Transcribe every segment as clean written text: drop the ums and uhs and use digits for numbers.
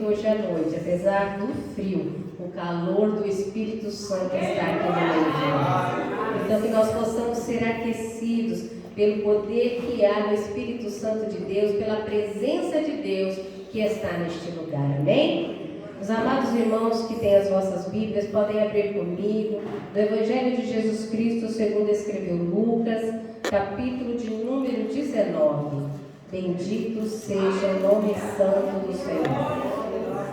que hoje à noite, apesar do frio, o calor do Espírito Santo está aqui no meio de nós. Então que nós possamos ser aquecidos pelo poder que há no Espírito Santo de Deus, pela presença de Deus que está neste lugar. Amém? Os amados irmãos que têm as vossas Bíblias podem abrir comigo no Evangelho de Jesus Cristo segundo escreveu Lucas, capítulo de número 19. Bendito seja o nome santo do Senhor.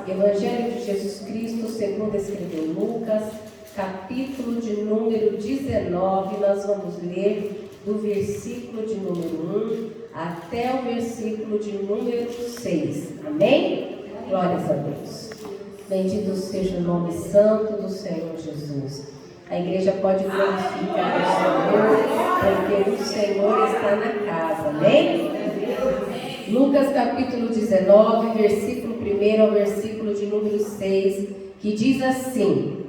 Evangelho de Jesus Cristo segundo escreveu Lucas, capítulo de número 19. Nós vamos ler do versículo de número 1 até o versículo de número 6. Amém? Glórias a Deus. Bendito seja o nome santo do Senhor Jesus. A igreja pode glorificar o Senhor, porque o Senhor está na casa. Amém? Lucas capítulo 19, versículo 1 ao versículo de número 6, que diz assim: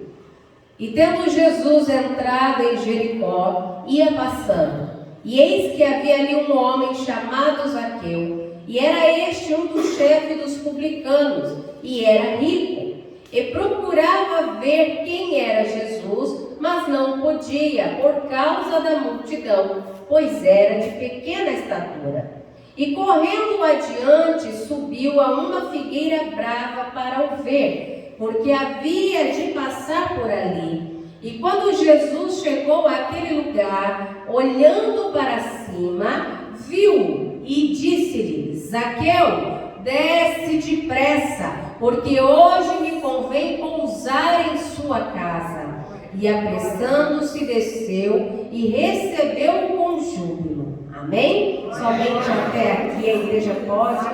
E tendo Jesus entrado em Jericó, ia passando, e eis que havia ali um homem chamado Zaqueu, e era este um dos chefes dos publicanos, e era rico, e procurava ver quem era Jesus, mas não podia, por causa da multidão, pois era de pequena estatura. E correndo adiante, subiu a uma figueira brava para o ver, porque havia de passar por ali. E quando Jesus chegou àquele lugar, olhando para cima, viu e disse-lhe: Zaqueu, desce depressa, porque hoje me convém pousar em sua casa. E apressando-se desceu e recebeu-o com júbilo. Amém? Somente até aqui a igreja pode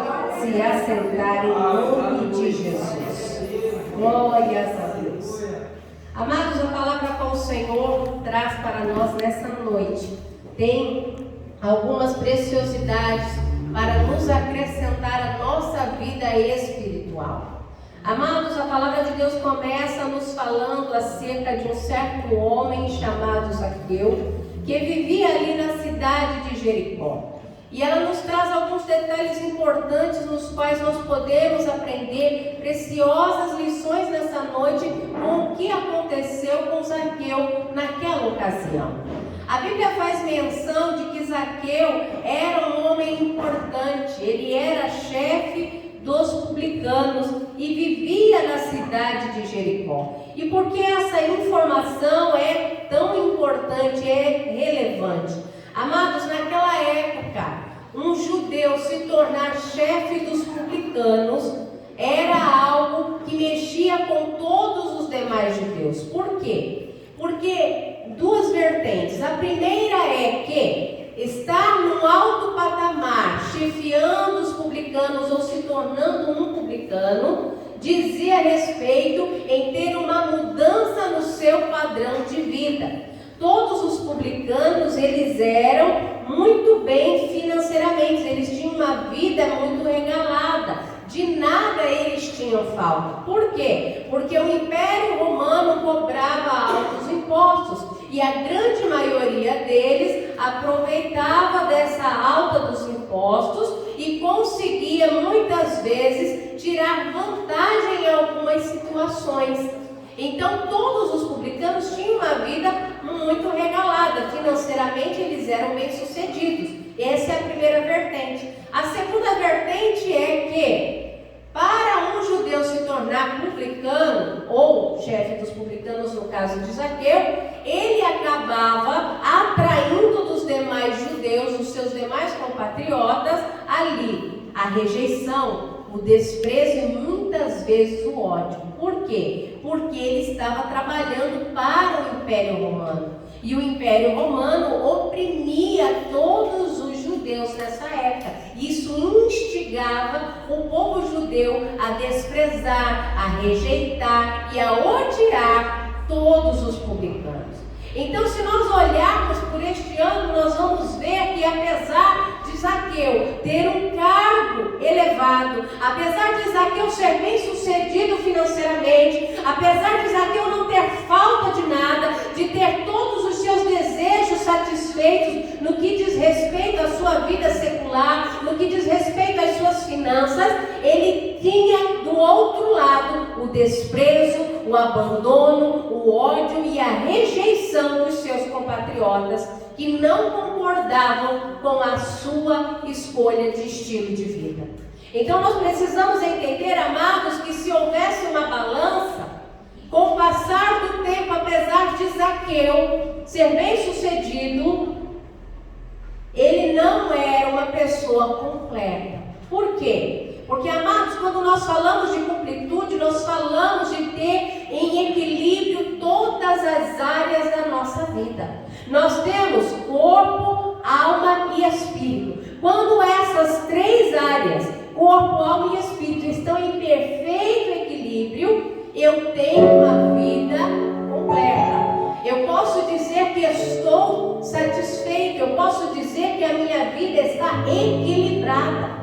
se assentar em nome de Jesus. Glórias a Deus. Amados, a palavra que o Senhor traz para nós nessa noite tem algumas preciosidades para nos acrescentar a nossa vida espiritual. Amados, a palavra de Deus começa nos falando acerca de um certo homem chamado Zaqueu, que vivia ali na cidade de Jericó. E ela nos traz alguns detalhes importantes nos quais nós podemos aprender preciosas lições nessa noite com o que aconteceu com Zaqueu naquela ocasião. A Bíblia faz menção de que Zaqueu era um homem importante, ele era chefe dos publicanos e vivia na cidade de Jericó. E por que essa informação é tão importante, é relevante? Amados, naquela época, um judeu se tornar chefe dos publicanos era algo que mexia com todos os demais judeus. Por quê? Porque duas vertentes. A primeira é que estar num alto patamar, chefiando os publicanos ou se tornando um publicano, dizia respeito em ter uma mudança no seu padrão de vida. Todos os publicanos, eles eram muito bem financeiramente, eles tinham uma vida muito regalada, de nada eles tinham falta. Por quê? Porque o Império Romano cobrava altos impostos e a grande maioria deles aproveitava dessa alta dos impostos e conseguia muitas vezes tirar vantagem em algumas situações. Então todos os publicanos tinham uma vida muito regalada, financeiramente eles eram bem-sucedidos. Essa é a primeira vertente. A segunda vertente é que para um judeu se tornar publicano, ou chefe dos publicanos no caso de Zaqueu, ele acabava atraindo dos demais judeus, os seus demais compatriotas, ali a rejeição, o desprezo e muitas vezes o ódio. Por quê? Porque ele estava trabalhando para o Império Romano. E o Império Romano oprimia todos os judeus nessa época. Isso instigava o povo judeu a desprezar, a rejeitar e a odiar todos os publicanos. Então, se nós olharmos por este ano, nós vamos ver que apesar de Zaqueu ter um cargo elevado, apesar de Zaqueu ser bem sucedido financeiramente, apesar de Zaqueu não ter falta de nada, de ter todos os seus desejos satisfeitos no que diz respeito à sua vida secular, no que diz respeito às suas finanças, ele tinha do outro lado o desprezo, o abandono, o ódio e a rejeição dos seus compatriotas que não concordavam com a sua escolha de estilo de vida. Então nós precisamos entender, amados, que se houvesse uma balança, com o passar do tempo, apesar de Zaqueu ser bem sucedido, ele não era uma pessoa completa. Por quê? Porque, amados, quando nós falamos de completude, nós falamos de ter em equilíbrio todas as áreas da nossa vida. Nós temos corpo, alma e espírito. Quando essas três áreas, corpo, alma e espírito, estão em perfeito equilíbrio, eu tenho uma vida completa. Eu posso dizer que estou satisfeito, eu posso dizer que a minha vida está equilibrada.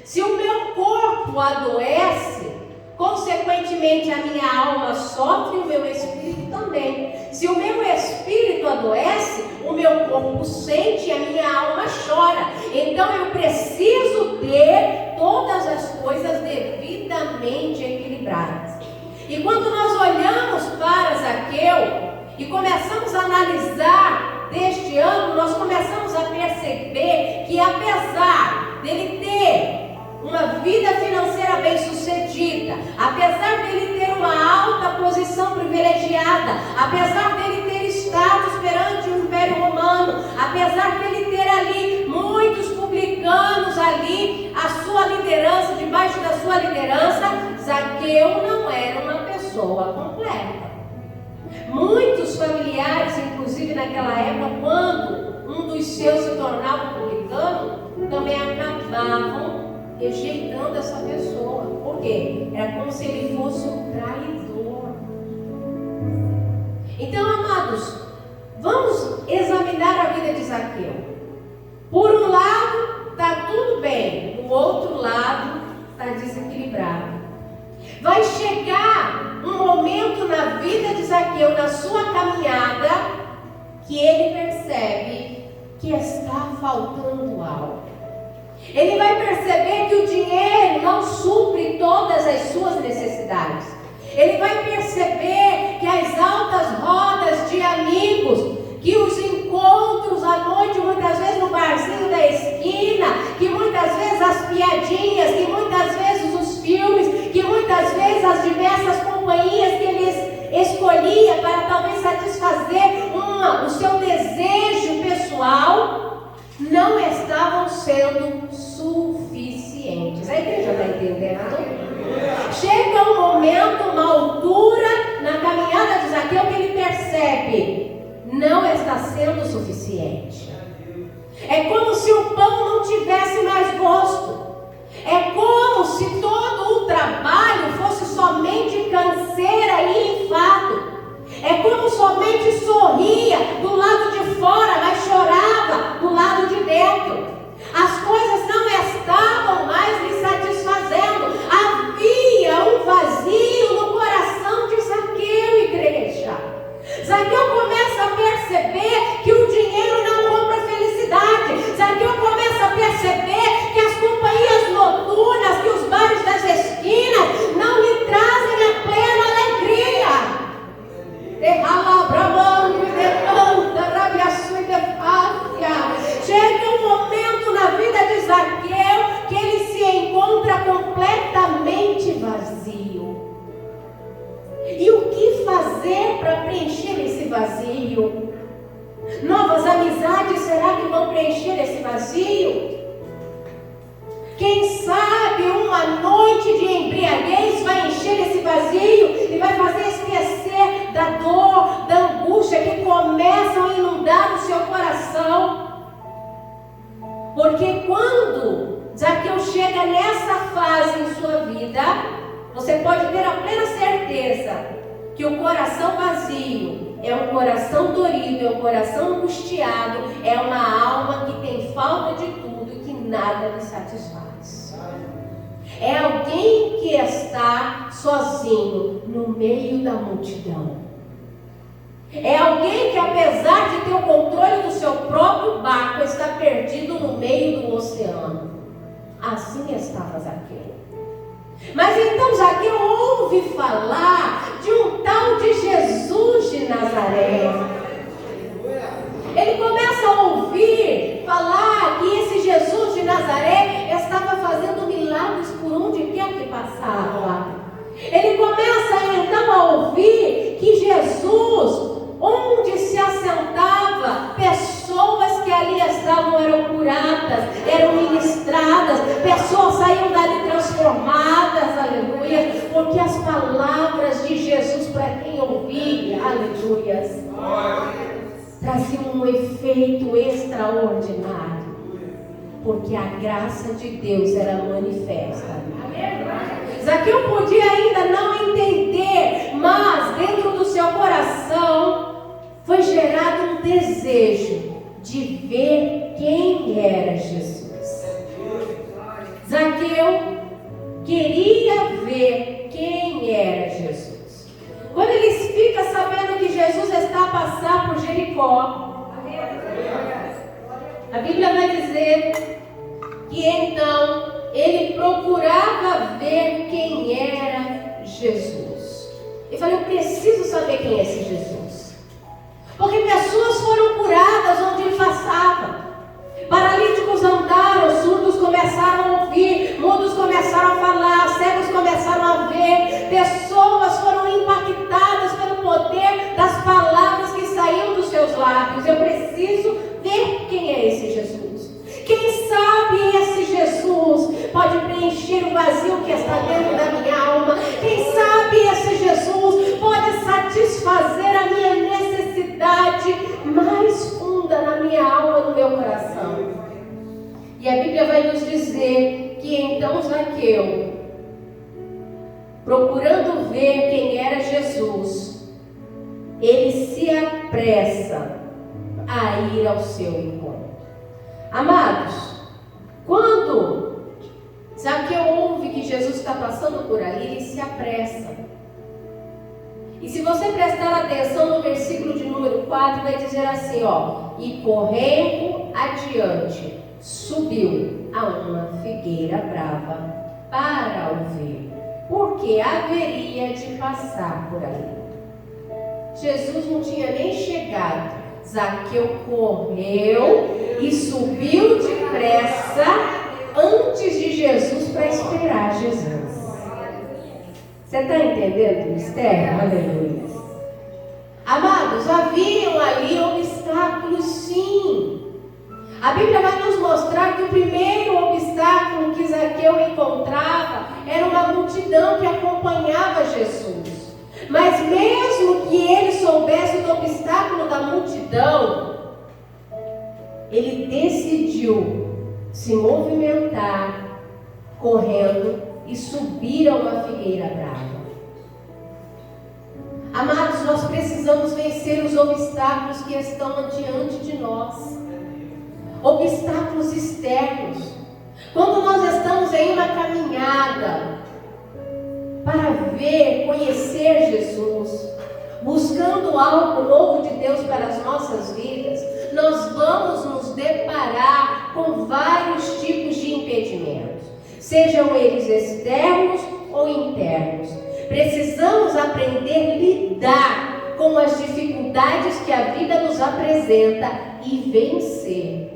Se o meu corpo adoece, consequentemente a minha alma sofre e o meu espírito também. Se o meu espírito adoece, o meu corpo sente e a minha alma chora. Então eu preciso ter todas as coisas devidamente equilibradas. E quando nós olhamos para Zaqueu e começamos a analisar deste ano, nós começamos a perceber que apesar dele ter uma vida financeira bem sucedida, apesar dele ter uma alta posição privilegiada, apesar dele ter status perante o Império Romano, apesar dele ter ali muitos publicanos ali, a sua liderança, debaixo da sua liderança, Zaqueu não era uma pessoa completa. Muitos familiares, inclusive naquela época, quando um dos seus se tornava publicano, também acabavam rejeitando essa pessoa. Por quê? Era como se ele fosse um traidor. Então, amados, vamos examinar a vida de Zaqueu. Por um lado, está tudo bem. Do outro lado, está desequilibrado. Vai chegar um momento na vida de Zaqueu, na sua caminhada, que ele percebe que está faltando algo. Ele vai perceber que o dinheiro não supre todas as suas necessidades. Ele vai perceber que as altas rodas de amigos, que os encontros à noite, muitas vezes no barzinho da esquina, que muitas vezes as piadinhas, que muitas vezes os filmes, que muitas vezes as diversas companhias que ele escolhia para talvez satisfazer o seu desejo pessoal, não estavam sendo suficientes. A igreja está entendendo? Chega um momento, uma altura na caminhada de Zaqueu que ele percebe, não está sendo suficiente. É como se o pão não tivesse mais gosto. É como se todo o trabalho fosse somente canseira e enfado. É como somente sorria do lado de fora, mas chorava do lado de dentro. As coisas não estavam mais lhe satisfazendo. Havia um vazio no coração de Zaqueu, igreja. Zaqueu começa a perceber que o dinheiro não compra felicidade. Zaqueu começa a perceber que as companhias noturnas, que os bares das esquinas não lhe trazem a plena alegria. Chega um momento na vida de Zaqueu que ele se encontra completamente vazio. E o que fazer para preencher esse vazio? Novas amizades, será que vão preencher esse vazio? Quem sabe uma noite de embriaguez vai encher esse vazio e vai fazer esquecer da dor, da angústia que começam a inundar o seu coração. Porque quando Zaqueu chega nessa fase em sua vida, você pode ter a plena certeza que o coração vazio é um coração dorido, é um coração angustiado, é uma alma que tem falta de tudo e que nada lhe satisfaz. É alguém que está sozinho no meio da multidão. É alguém que, apesar de ter o controle do seu próprio barco, está perdido no meio do oceano. Assim estava Zaqueu. Mas então Zaqueu ouve falar de um tal de Jesus de Nazaré. Ele começa a ouvir falar que esse Jesus de Nazaré estava fazendo milagres por onde quer que passava. Ele começa então a ouvir que Jesus, onde se assentava, pessoas que ali estavam eram curadas, eram ministradas, pessoas saíam dali transformadas, aleluia, porque as palavras de Jesus para quem ouvia, aleluias, traziam um efeito extraordinário, porque a graça de Deus era manifesta. Zaqueu podia ainda não entender, mas dentro do seu coração foi gerado um desejo de ver quem era Jesus. Zaqueu queria ver quem era Jesus. Quando ele fica sabendo que Jesus está a passar por Jericó, a Bíblia vai dizer que então ele procurava ver quem era Jesus. Ele falou: eu preciso saber quem é esse Jesus. Porque pessoas foram curadas onde ele passava. Paralíticos andaram, surdos começaram a ouvir, mudos começaram a falar, cegos começaram a ver. Pessoas foram impactadas pelo poder das palavras que saíam dos seus lábios. Eu preciso ver quem é esse Jesus. Quem sabe esse Jesus pode preencher o vazio que está dentro da minha alma. Quem sabe esse Jesus pode satisfazer a minha necessidade mais funda na minha alma, no meu coração. E a Bíblia vai nos dizer que então Zaqueu, procurando ver quem era Jesus, ele se apressa a ir ao seu encontro. Amados, quando Zaqueu ouve que Jesus está passando por ali, ele se apressa. E se você prestar atenção no versículo de número 4, vai dizer assim, e correndo adiante, subiu a uma figueira brava para o ver, porque haveria de passar por ali. Jesus não tinha nem chegado. Zaqueu correu e subiu depressa antes de Jesus para esperar Jesus. Você está entendendo o mistério? Aleluia. Amados, haviam ali obstáculos, sim. A Bíblia vai nos mostrar que o primeiro obstáculo que Zaqueu encontrava era uma multidão que acompanhava Jesus. Mas mesmo que ele soubesse do obstáculo da multidão, ele decidiu se movimentar, correndo e subir a uma figueira brava. Amados, nós precisamos vencer os obstáculos que estão diante de nós. Obstáculos externos. Quando nós estamos em uma caminhada para ver, conhecer Jesus, buscando algo novo de Deus para as nossas vidas, nós vamos nos deparar com vários tipos de impedimentos, sejam eles externos ou internos. Precisamos aprender a lidar com as dificuldades que a vida nos apresenta e vencer.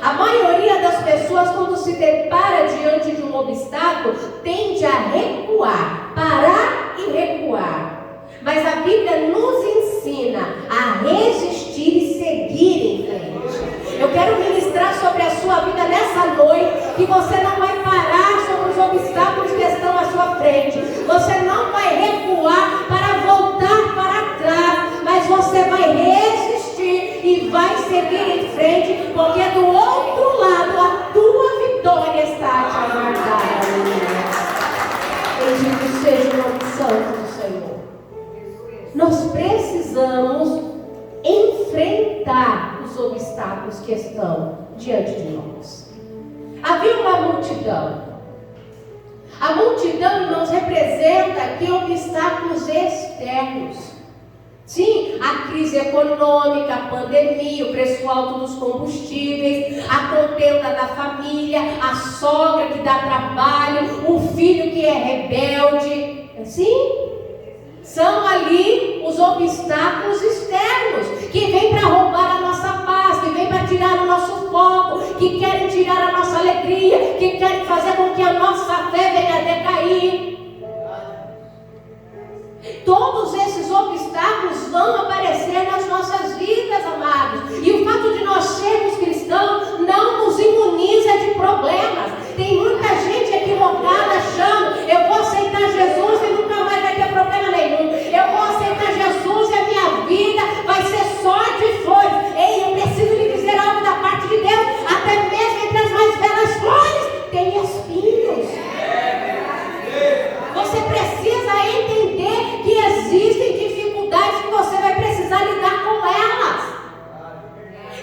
A maioria das pessoas, quando se depara diante de um obstáculo, tende a recuar, parar e recuar. Mas a Bíblia nos ensina a resistir e seguir em frente. Eu quero ministrar sobre a sua vida nessa noite que você não vai parar sobre os obstáculos que estão à sua frente. Você não vai recuar para voltar para trás, mas você vai resistir e vai seguir em frente, porque do outro lado a tua vitória está a te aguardar. Bendito seja o nome santo do Senhor. Nós precisamos enfrentar os obstáculos que estão diante de nós. Havia uma multidão. A multidão, irmãos, representa aqui obstáculos externos. Sim, aqui crise econômica, a pandemia, o preço alto dos combustíveis, a contenda da família, a sogra que dá trabalho, o filho que é rebelde. Sim, são ali os obstáculos externos que vêm para roubar a nossa paz, que vêm para tirar o nosso foco, que querem tirar a nossa alegria, que querem fazer com que a nossa fé venha a decair. Todos esses obstáculos vão aparecer nas nossas vidas, amados. E o fato de nós sermos cristãos não nos imuniza de problemas. Tem muita gente equivocada achando: eu vou aceitar Jesus e nunca mais vai ter problema nenhum. Eu vou aceitar Jesus e a minha vida vai ser só de flores. Ei, eu preciso lhe dizer algo da parte de Deus. Até mesmo entre as mais belas flores tem espinhos. Você precisa entender que existem dificuldades que você vai precisar lidar com elas.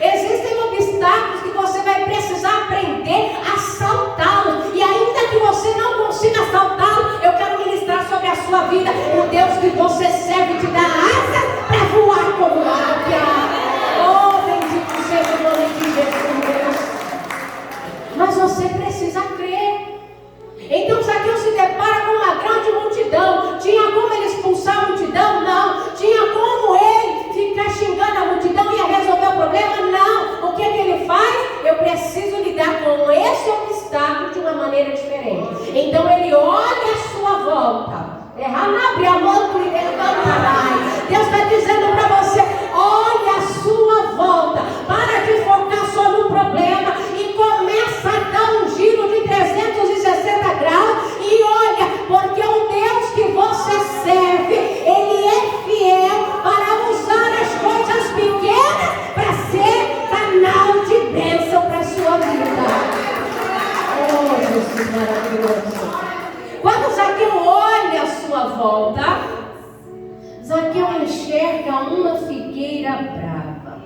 Existem obstáculos que você vai precisar aprender a saltá-los. E ainda que você não consiga saltá-los, eu quero ministrar sobre a sua vida. O Deus que você serve te dá asas para voar como águia. Oh, bendito seja o nome de Jesus. Mas você precisa crer. Então Zaqueu se depara com uma grande multidão. Tinha como ele expulsar a multidão? Não. Tinha como ele ficar xingando a multidão e ia resolver o problema? Não. O que ele faz? Eu preciso lidar com esse obstáculo de uma maneira diferente. Então ele olha à sua volta. Deus está dizendo para você: olha à sua volta. Para de focar só no problema e começa a dar um giro de 360 graus. E olha, porque o Deus que você serve, Ele é fiel para usar as coisas pequenas para ser canal de bênção para a sua vida. Oh, Jesus maravilhoso. Quando Zaqueu olha à sua volta, Zaqueu enxerga uma figueira brava.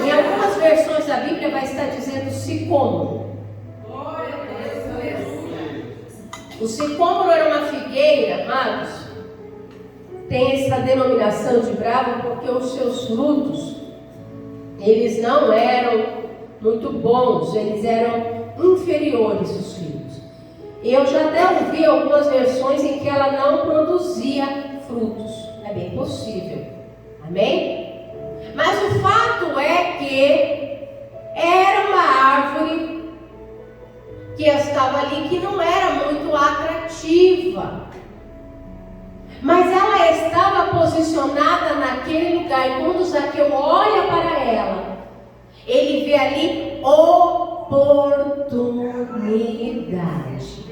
Em algumas versões da Bíblia vai estar dizendo sicômoro. O sicômoro era uma figueira, amados. Tem essa denominação de brava porque os seus frutos, eles não eram muito bons, eles eram inferiores os filhos. Eu já até ouvi algumas versões em que ela não produzia frutos. É bem possível. Amém? Mas o fato é que era uma árvore que estava ali que não era muito atrativa. Mas ela estava posicionada naquele lugar. E quando Zaqueu olha para ela, ele vê ali oportunidade.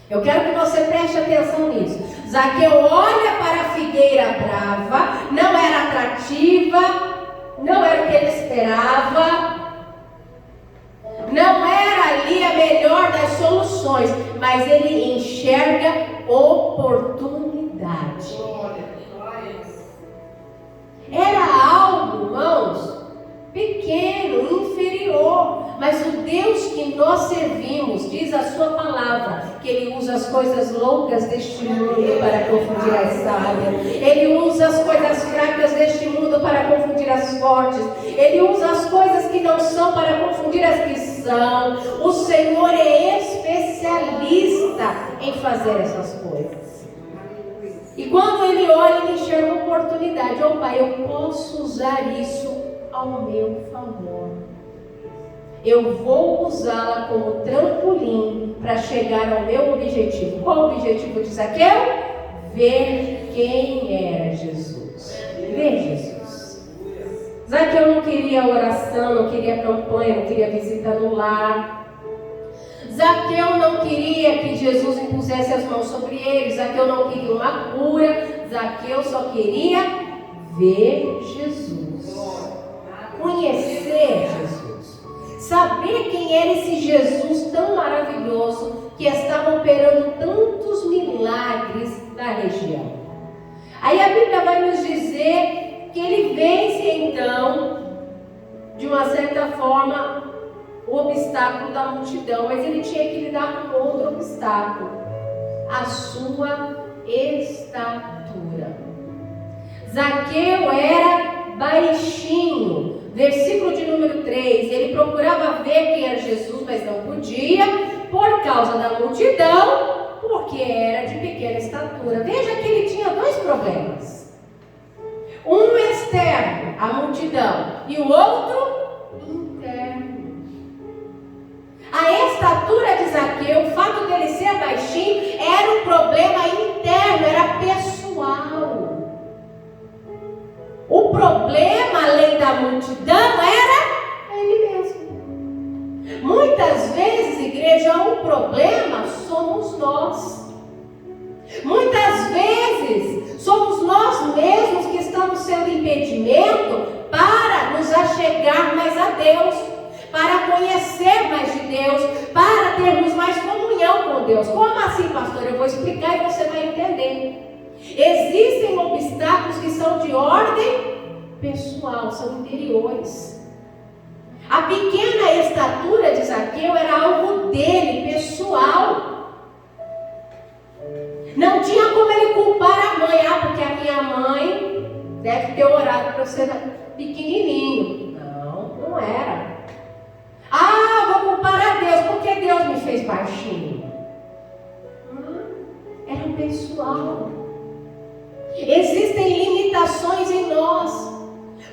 Eu quero que você preste atenção nisso. Zaqueu olha para a figueira brava, não era atrativa, não era o que ele esperava, não era ali a melhor das soluções, mas ele enxerga oportunidade. Era algo, irmãos, pequeno, inferior, mas o Deus que nós servimos, diz a sua palavra, que Ele usa as coisas loucas deste mundo para confundir as sábias. Ele usa as coisas fracas deste mundo para confundir as fortes. Ele usa as coisas que não são para confundir as que são. O Senhor é especialista em fazer essas coisas. E quando Ele olha, Ele enxerga uma oportunidade. Oh Pai, eu posso usar isso ao meu favor. Eu vou usá-la como trampolim para chegar ao meu objetivo. Qual o objetivo de Zaqueu? Ver quem era Jesus. Ver Jesus. Zaqueu não queria oração, não queria campanha, não queria visita no lar. Zaqueu não queria que Jesus impusesse as mãos sobre ele. Zaqueu não queria uma cura. Zaqueu só queria ver Jesus. Conhecer Jesus. Saber quem era esse Jesus tão maravilhoso que estava operando tantos milagres na região. Aí a Bíblia vai nos dizer que ele vence então, de uma certa forma, o obstáculo da multidão, mas ele tinha que lidar com outro obstáculo, a sua estatura. Zaqueu era baixinho. Versículo de número 3. Ele procurava ver quem era Jesus, mas não podia, por causa da multidão, porque era de pequena estatura. Veja que ele tinha dois problemas. Um externo, a multidão, e o outro interno. A estatura de Zaqueu, o fato dele ser baixinho, era um problema interno, era pessoal. O problema, além da multidão, era ele mesmo. Muitas vezes, igreja, um problema somos nós. Muitas vezes, somos nós mesmos que estamos sendo impedimento para nos achegar mais a Deus, para conhecer mais de Deus, para termos mais comunhão com Deus. Como assim, pastor? Eu vou explicar e você vai entender. Existem obstáculos que são de ordem pessoal, são interiores. A pequena estatura de Zaqueu era algo dele, pessoal. Não tinha como ele culpar a mãe. Porque a minha mãe deve ter orado para você pequenininho. Não era. Vou culpar a Deus, porque Deus me fez baixinho. Era pessoal. Existem limitações em nós.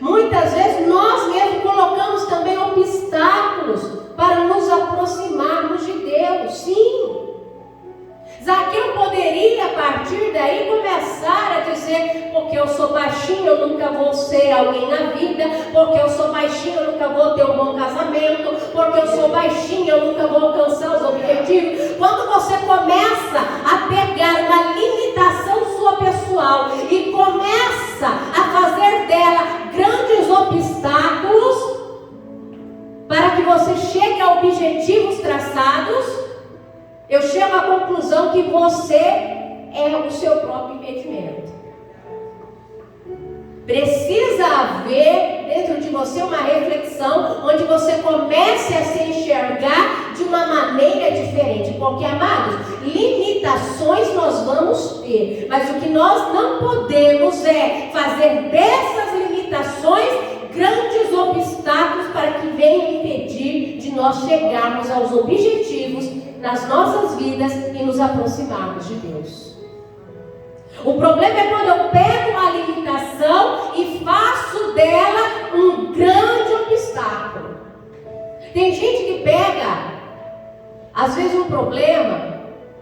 Muitas vezes nós mesmos colocamos também obstáculos para nos aproximarmos de Deus. Sim. Zaqueu poderia a partir daí começar a dizer: porque eu sou baixinho, eu nunca vou ser alguém na vida. Porque eu sou baixinho, eu nunca vou ter um bom casamento. Porque eu sou baixinho, eu nunca vou alcançar os objetivos. Quando você começa a pegar uma limitação sua pessoal e começa a fazer dela grandes obstáculos para que você chegue a objetivos traçados, eu chego à conclusão que você é o seu próprio impedimento. Precisa haver dentro de você uma reflexão onde você comece a se enxergar de uma maneira diferente. Porque, amados, limitações nós vamos ter, mas o que nós não podemos é fazer dessas limitações grandes obstáculos para que venham impedir de nós chegarmos aos objetivos nas nossas vidas e nos aproximarmos de Deus. O problema é quando eu pego uma limitação e faço dela um grande obstáculo. Tem gente que pega, às vezes, um problema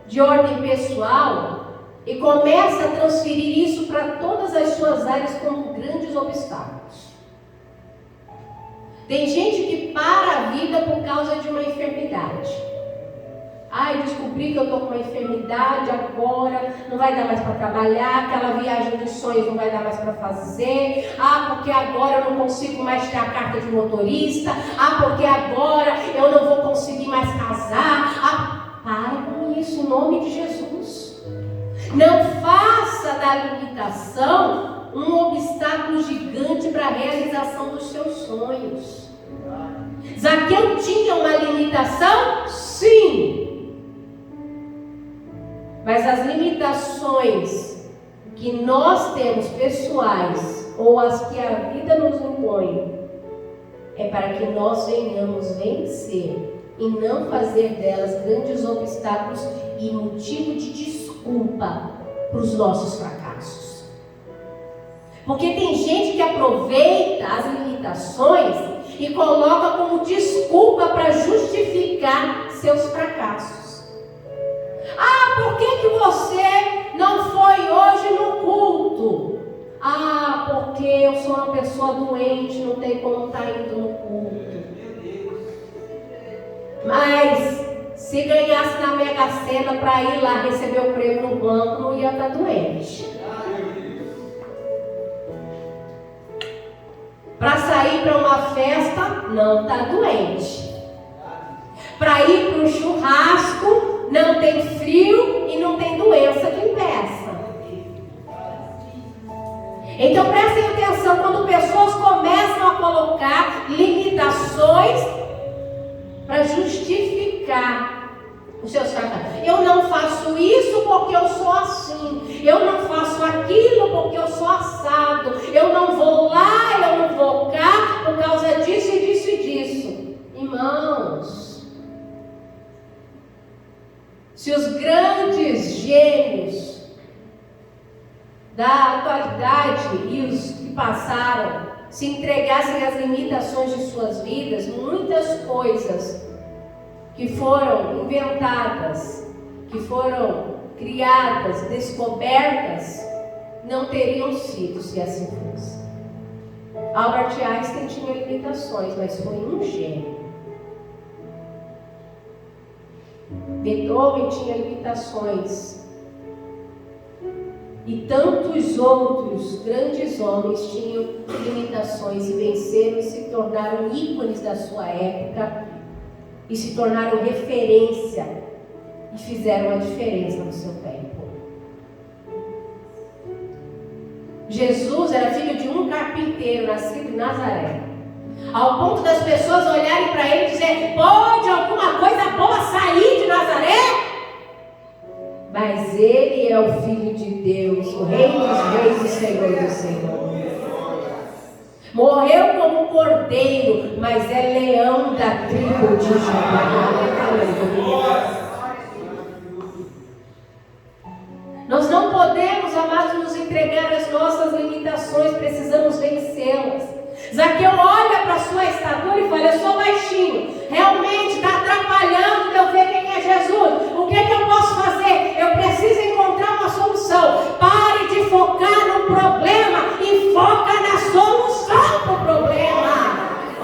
de ordem pessoal e começa a transferir isso para todas as suas áreas como grandes obstáculos. Tem gente que para a vida por causa de uma enfermidade. Descobri que eu estou com uma enfermidade agora, não vai dar mais para trabalhar, aquela viagem dos sonhos não vai dar mais para fazer. Porque agora eu não consigo mais ter a carta de motorista. Porque agora eu não vou conseguir mais casar. Pare com isso, em nome de Jesus. Não faça da limitação um obstáculo gigante para a realização dos seus sonhos. Zaqueu tinha uma limitação? Sim. Mas as limitações que nós temos pessoais, ou as que a vida nos impõe, é para que nós venhamos vencer e não fazer delas grandes obstáculos e motivo de desculpa para os nossos fracassos. Porque tem gente que aproveita as limitações e coloca como desculpa para justificar seus fracassos. Por que você não foi hoje no culto? Porque eu sou uma pessoa doente, não tem como estar indo no culto. Mas se ganhasse na Mega Sena para ir lá receber o prêmio no banco, não ia estar doente. Para sair para uma festa, não está doente. Para ir para um churrasco, não tem frio e não tem doença que impeça. Então prestem atenção, quando pessoas começam a colocar limitações para justificar os seus fracassos. Eu não faço isso porque eu sou assim. Eu não faço aquilo aquilo porque eu sou assado, eu não vou lá, eu não vou cá, por causa disso e disso e disso. Irmãos, se os grandes gênios da atualidade e os que passaram se entregassem às limitações de suas vidas, muitas coisas que foram inventadas, que foram criadas, descobertas, não teriam sido se assim fosse. Albert Einstein tinha limitações, mas foi um gênio. Beethoven tinha limitações. E tantos outros grandes homens tinham limitações e venceram e se tornaram ícones da sua época e se tornaram referência e fizeram a diferença no seu tempo. Jesus era filho de um carpinteiro nascido em Nazaré, ao ponto das pessoas olharem para ele e dizer: pode alguma coisa boa sair de Nazaré? Mas ele é o Filho de Deus, o Rei dos Reis e Senhor dos Senhores. Morreu como cordeiro, mas é leão da tribo de Judá. Nós não podemos, amados, nos entregar às nossas limitações, precisamos vencê-las. Zaqueu olha para a sua estatura e fala: eu sou baixinho, realmente está atrapalhando de eu ver quem é Jesus. O que é que eu posso fazer? Eu preciso encontrar uma solução. Pare de focar no problema e foca na solução para o problema.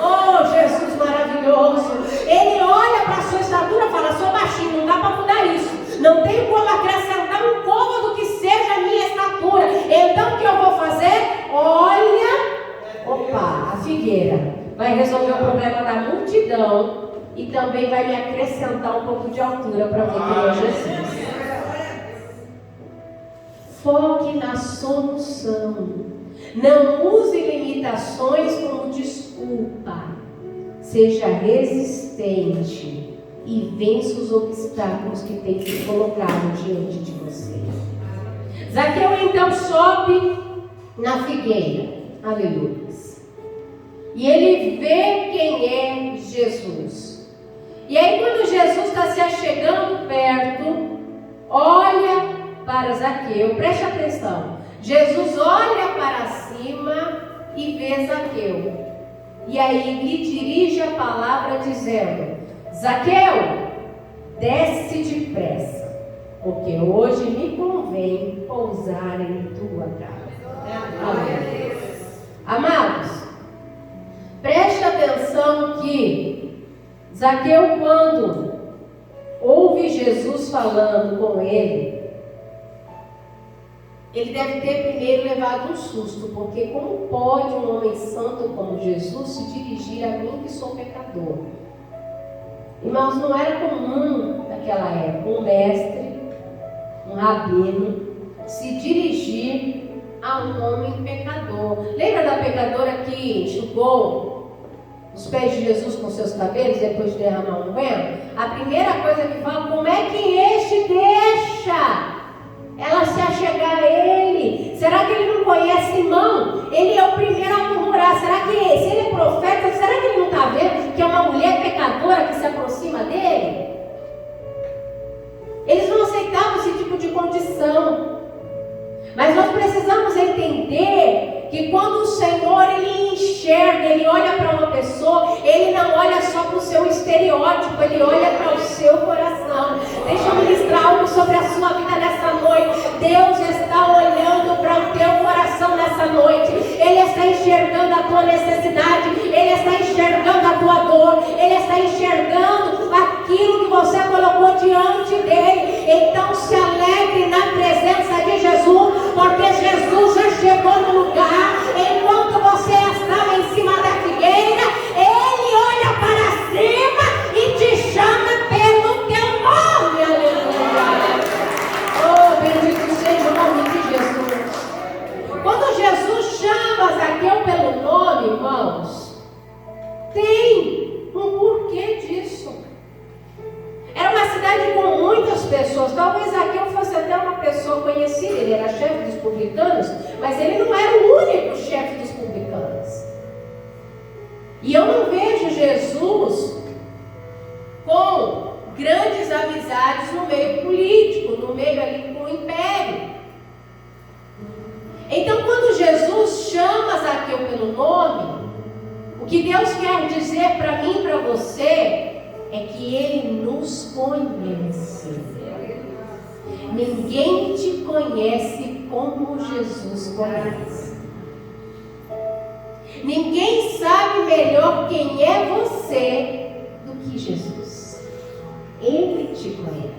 Oh, Jesus maravilhoso. Ele olha para a sua estatura e fala: sou baixinho, não dá para mudar isso. Não tem como acrescentar um côvado que seja a minha estatura. Então o que eu vou fazer? Olha, opa, a figueira vai resolver o problema da multidão e também vai me acrescentar um pouco de altura para ver quem é Jesus. Foque na solução. Não use limitações como desculpa. Seja resistente e vença os obstáculos que tem se colocado diante de você. Zaqueu então sobe na figueira. Aleluia. E ele vê quem é Jesus. E aí quando Jesus está se achegando perto, olha para Zaqueu, preste atenção. Jesus olha para cima e vê Zaqueu. E aí lhe dirige a palavra dizendo: Zaqueu, desce depressa, porque hoje me convém pousar em tua casa. Amém. Amados, preste atenção que Zaqueu, quando ouve Jesus falando com ele deve ter primeiro levado um susto, porque como pode um homem santo como Jesus se dirigir a mim que sou pecador? Irmãos, não era comum naquela época um mestre, um rabino, se dirigir a um homem pecador. Lembra da pecadora que enxugou os pés de Jesus com seus cabelos depois de derramar um vento? A primeira coisa que fala: como é que este deixa ela se achegar a ele? Será que ele não conhece Simão? Ele é o primeiro a murmurar. Será que, se ele é profeta, será que ele não está vendo que é uma mulher pecadora que se aproxima dele? Eles não aceitavam esse tipo de condição. Mas nós precisamos entender que quando o Senhor ele enxerga, ele olha para uma pessoa, ele não olha só para o seu estereótipo, ele olha para o seu coração. Deixa eu ministrar algo sobre a sua vida nessa noite. Deus está olhando para o teu coração nessa noite. Ele está enxergando a tua necessidade, ele está enxergando a tua dor, ele está enxergando aquilo que você colocou diante dele. Então se alegre na presença de Jesus, porque Jesus já chegou no lugar. Enquanto você estava em cima da figueira, ele olha para cima e te chama pelo teu nome. Aleluia. Oh, bendito seja o nome de Jesus. Quando Jesus chama Zaqueu pelo nome, irmãos, tem um porquê disso. publicanos, mas ele não era o único chefe dos publicanos. E eu não vejo Jesus com grandes amizades no meio político, no meio ali com o império. Então, quando Jesus chama Zaqueu pelo nome, o que Deus quer dizer para mim e para você é que Ele nos conhece. Ninguém te conhece como Jesus conhece. Ninguém sabe melhor quem é você do que Jesus. Ele te conhece.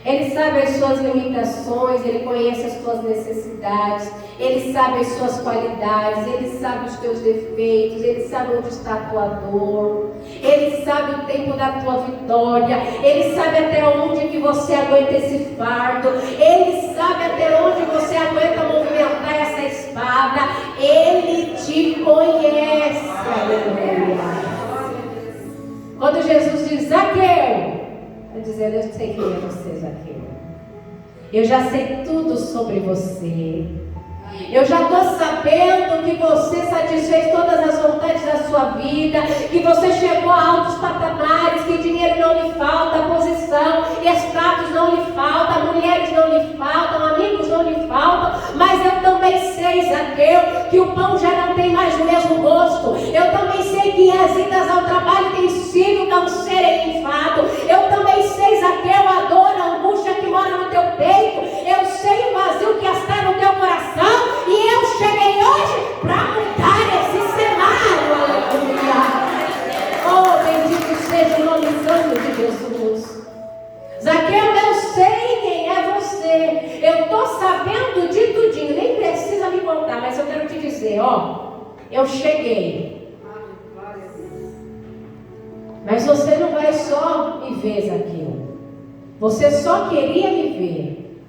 Ele sabe as suas limitações, Ele conhece as suas necessidades, Ele sabe as suas qualidades, Ele sabe os teus defeitos, Ele sabe onde está a tua dor, Ele sabe o tempo da tua vitória, Ele sabe até onde que você aguenta esse fardo, Ele sabe até onde você aguenta movimentar essa espada, Ele te conhece. Aleluia. Quando Jesus diz, Zaqueu, está dizendo, eu sei quem é você, Zaqueu. Eu já sei tudo sobre você. Eu já estou sabendo que você satisfez todas as vontades da sua vida, que você chegou a altos patamares, que dinheiro não lhe falta, posição, status não lhe falta, mulheres não lhe faltam, amigos não lhe faltam, mas eu também sei, Zaqueu, que o pão já não tem mais o mesmo gosto. Eu também sei que as idas ao trabalho têm sido canseira e enfado. Eu também sei, Zaqueu, a dor, a angústia que mora no teu peito. Eu sei o vazio que está no teu coração. E eu cheguei hoje para mudar esse cenário. Aleluia. Oh, bendito seja o nome santo de Jesus. Zaqueu, eu sei quem é você. Eu estou sabendo de tudinho. Nem precisa me contar, mas eu quero te dizer, eu cheguei. Mas você não vai só me ver, Zaqueu. Você só queria me ver.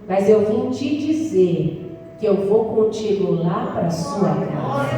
Mas eu vim te dizer que eu vou contigo lá para a sua casa.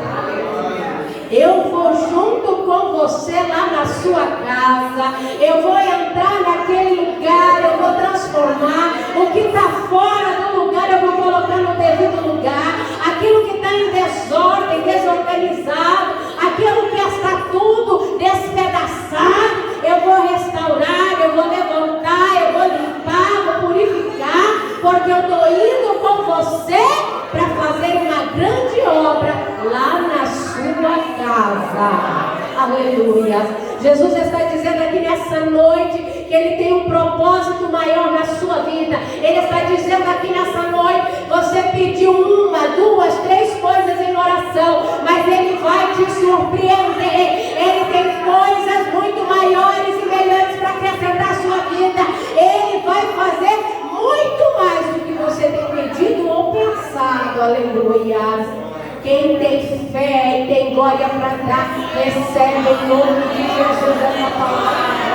Eu vou junto com você lá na sua casa. Eu vou entrar naquele lugar. Eu vou transformar o que está fora do lugar. Eu vou colocar no devido lugar. Aquilo que está em desordem, desorganizado, aquilo que está tudo despedaçado, eu vou restaurar, eu vou levantar, eu vou limpar, vou purificar, porque eu estou indo com você para fazer uma grande obra lá na sua casa. Aleluia. Jesus está dizendo aqui nessa noite que Ele tem um propósito maior na sua vida. Ele está dizendo aqui nessa noite, você pediu 1, 2, 3 coisas em oração, mas Ele vai te surpreender. Ele tem coisas muito maiores e melhores para acrescentar a sua vida. Ele vai fazer muito mais do que você tem pedido ou pensado. Aleluia. Quem tem fé e tem glória para dar, recebe em nome de Jesus essa palavra.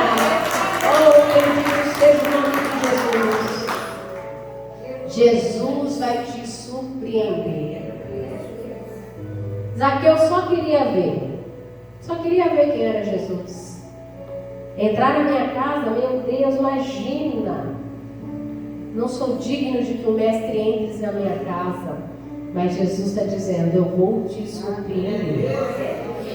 Oh, bendito seja o nome de Jesus. Jesus vai te surpreender. Zaqueu só queria ver quem era Jesus. Entrar na minha casa, meu Deus, imagina. Não sou digno de que o mestre entre na minha casa. Mas Jesus está dizendo, eu vou te surpreender.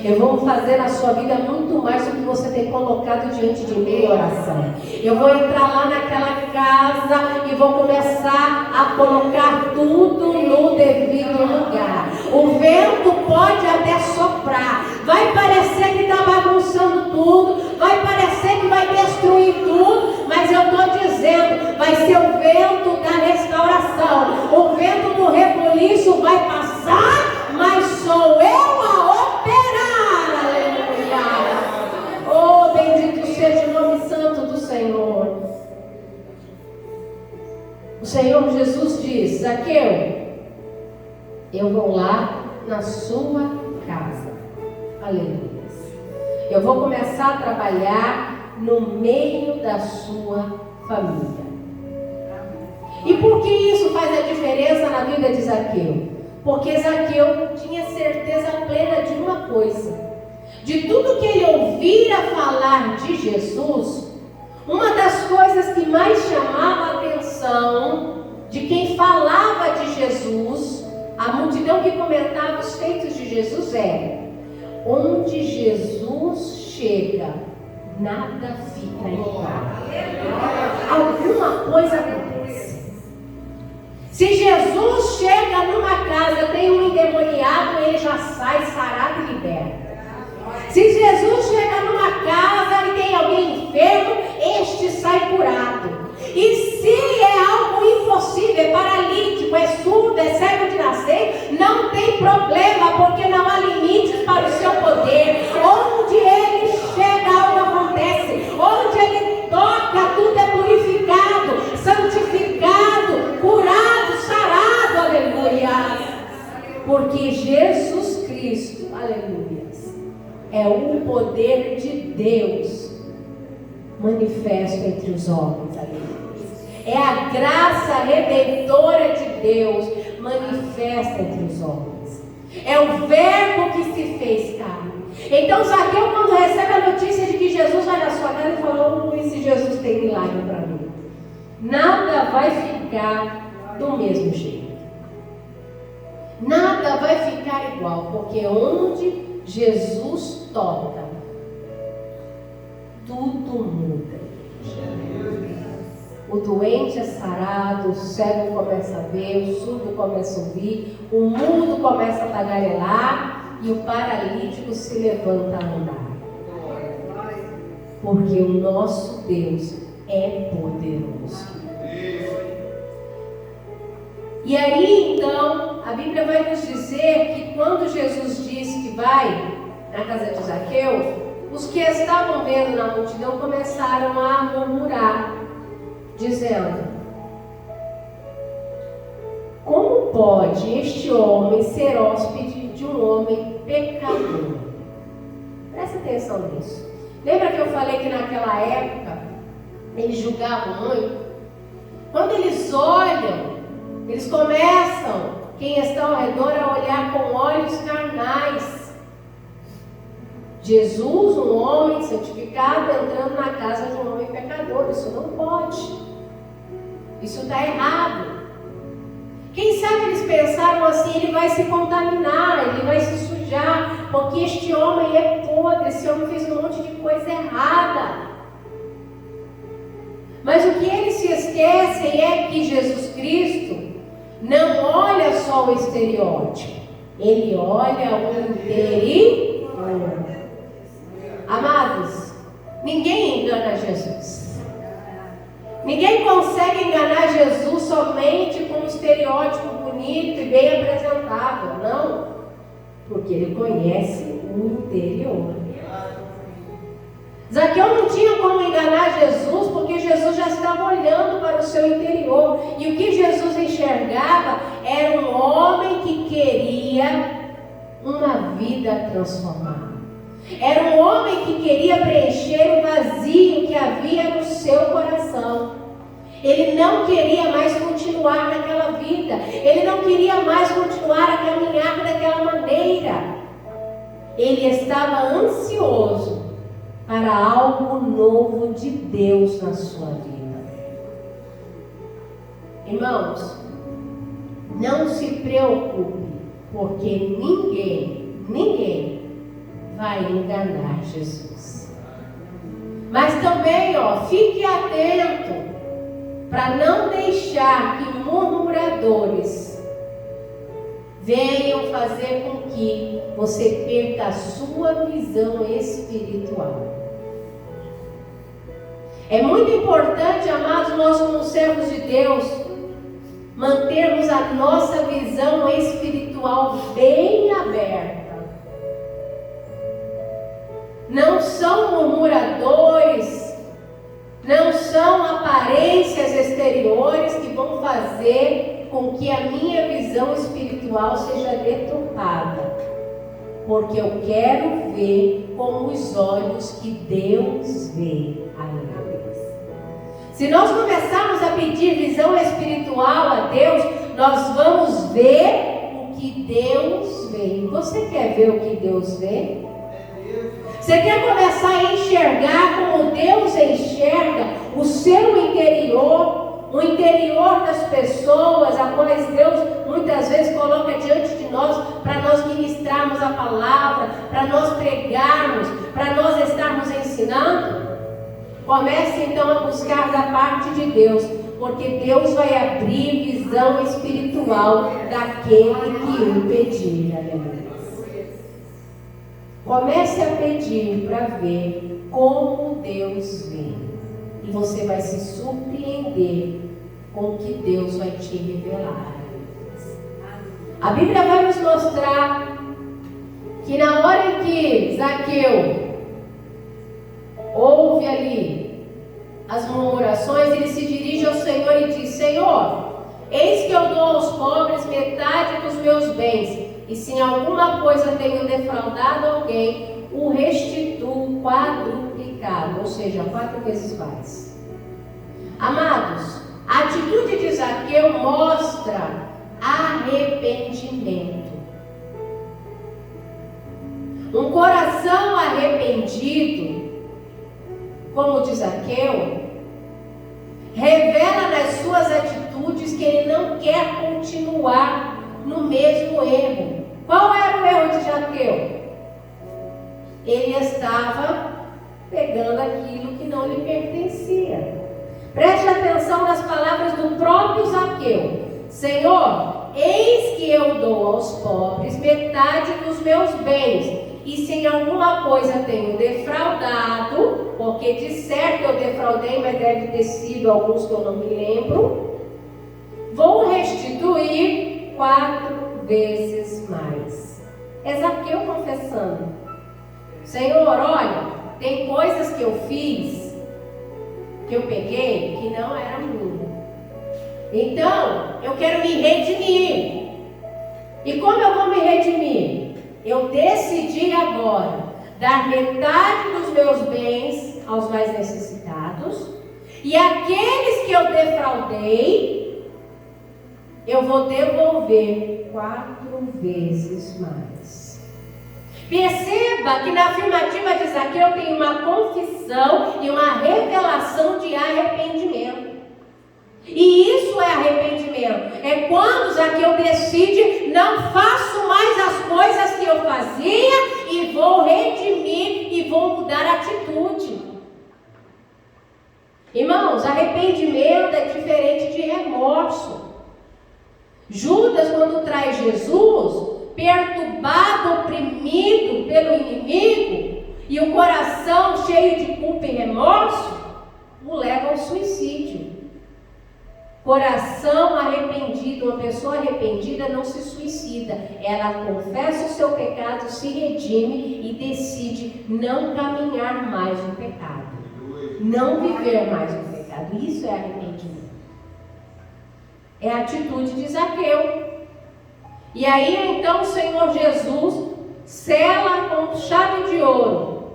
Eu vou fazer na sua vida muito mais do que você tem colocado diante de mim em oração. Eu vou entrar lá naquela casa e vou começar a colocar tudo no devido lugar. O vento pode até soprar. Vai parecer que está bagunçando tudo. Vai parecer que vai destruir tudo. Mas eu estou dizendo, vai ser o vento da restauração. O vento do rebuliço vai passar, mas sou eu a operar. Aleluia. Oh, bendito seja o nome santo do Senhor. O Senhor Jesus diz, Zaqueu, eu vou lá na sua casa. Aleluia. Eu vou começar a trabalhar no meio da sua família. E por que isso faz a diferença na vida de Zaqueu? Porque Zaqueu tinha certeza plena de uma coisa: de tudo que ele ouvira falar de Jesus, uma das coisas que mais chamava a atenção de quem A multidão que comentava os feitos de Jesus era: onde Jesus chega, nada fica em paz. Alguma coisa acontece. Se Jesus chega numa casa, tem um endemoniado, ele já sai sarado e liberto. Se Jesus chega numa casa e tem alguém enfermo, este sai curado. E se é algo impossível, é paralítico, é surdo, é cego de nascer, não tem problema, porque não há limites para o seu poder. Onde ele chega, algo acontece. Onde ele toca, tudo é purificado, santificado, curado, sarado, aleluia. Porque Jesus Cristo, aleluia, é o poder de Deus manifesto entre os homens, aleluia. É a graça redentora de Deus manifesta entre os homens. É o verbo que se fez carne. Então Zaqueu, quando recebe a notícia de que Jesus vai na sua casa, ele falou: esse Jesus tem milagre para mim. Nada vai ficar do mesmo jeito. Nada vai ficar igual, porque onde Jesus toca, tudo muda. O doente é sarado, o cego começa a ver, o surdo começa a ouvir, o mudo começa a tagarelar e o paralítico se levanta a andar. Porque o nosso Deus é poderoso. E aí então, a Bíblia vai nos dizer que quando Jesus diz que vai na casa de Zaqueu, os que estavam vendo na multidão começaram a murmurar, dizendo: como pode este homem ser hóspede de um homem pecador? Presta atenção nisso. Lembra que eu falei que naquela época eles julgavam muito? Quando eles olham, eles começam, quem está ao redor, a olhar com olhos carnais. Jesus, um homem santificado, entrando na casa de um homem pecador. Isso não pode. Isso está errado. Quem sabe eles pensaram assim: ele vai se contaminar, ele vai se sujar, porque este homem é podre, esse homem fez um monte de coisa errada. Mas o que eles se esquecem é que Jesus Cristo não olha só o estereótipo, ele olha o interior. Amados, ninguém engana Jesus. Ninguém consegue enganar Jesus somente com um estereótipo bonito e bem apresentável. Não, porque ele conhece o interior. Zaqueu não tinha como enganar Jesus, porque Jesus já estava olhando para o seu interior. E o que Jesus enxergava era um homem que queria uma vida transformada. Era um homem que queria preencher o vazio que havia no seu coração. Ele não queria mais continuar naquela vida. Ele não queria mais continuar a caminhar daquela maneira. Ele estava ansioso para algo novo de Deus na sua vida. Irmãos, não se preocupe, porque ninguém vai enganar Jesus. Mas também, fique atento para não deixar que murmuradores venham fazer com que você perca a sua visão espiritual. É muito importante, amados, nós como servos de Deus, mantermos a nossa visão espiritual bem aberta. Não são murmuradores, não são aparências exteriores que vão fazer com que a minha visão espiritual seja deturpada, porque eu quero ver com os olhos que Deus vê. Aleluia. Se nós começarmos a pedir visão espiritual a Deus, nós vamos ver o que Deus vê. Você quer ver o que Deus vê? Você quer começar a enxergar como Deus enxerga o seu interior? o interior das pessoas, a quais Deus muitas vezes coloca diante de nós, para nós ministrarmos a palavra, para nós pregarmos, para nós estarmos ensinando. Comece então a buscar da parte de Deus, porque Deus vai abrir visão espiritual daquele que o pedir. Aleluia. Comece a pedir para ver como Deus vê. E você vai se surpreender com o que Deus vai te revelar. A Bíblia vai nos mostrar que na hora em que Zaqueu ouve ali as murmurações, ele se dirige ao Senhor e diz: Senhor, eis que eu dou aos pobres metade dos meus bens, e se em alguma coisa tenho defraudado alguém, o restituo quadruplicado, ou seja, 4 vezes mais. Amados, a atitude de Zaqueu mostra arrependimento. Um coração arrependido, como diz Zaqueu, revela nas suas atitudes que ele não quer continuar no mesmo erro. Qual era o erro de Zaqueu? Ele estava pegando aquilo que não lhe pertencia. Preste atenção nas palavras do próprio Zaqueu: Senhor, eis que eu dou aos pobres metade dos meus bens, e se em alguma coisa tenho defraudado, porque de certo eu defraudei, mas deve ter sido alguns que eu não me lembro, vou restituir 4 vezes mais. É Zaqueu confessando: Senhor, olha, tem coisas que eu fiz, que eu peguei, que não era minha. Então, eu quero me redimir. E como eu vou me redimir? Eu decidi agora dar metade dos meus bens aos mais necessitados, e aqueles que eu defraudei, eu vou devolver 4 vezes mais. Perceba que na afirmativa de Zaqueu tem uma confissão e uma revelação de arrependimento. E isso é arrependimento. É quando Zaqueu decide: não faço mais as coisas que eu fazia e vou redimir e vou mudar a atitude. Irmãos, arrependimento é diferente de remorso. Judas, quando traz Jesus, perturbado, oprimido pelo inimigo, e o coração cheio de culpa e remorso, o leva ao suicídio. Coração arrependido, uma pessoa arrependida não se suicida. Ela confessa o seu pecado, se redime e decide não caminhar mais no pecado, não viver mais no pecado. Isso é arrependimento. É a atitude de Zaqueu. E aí então o Senhor Jesus sela com chave de ouro,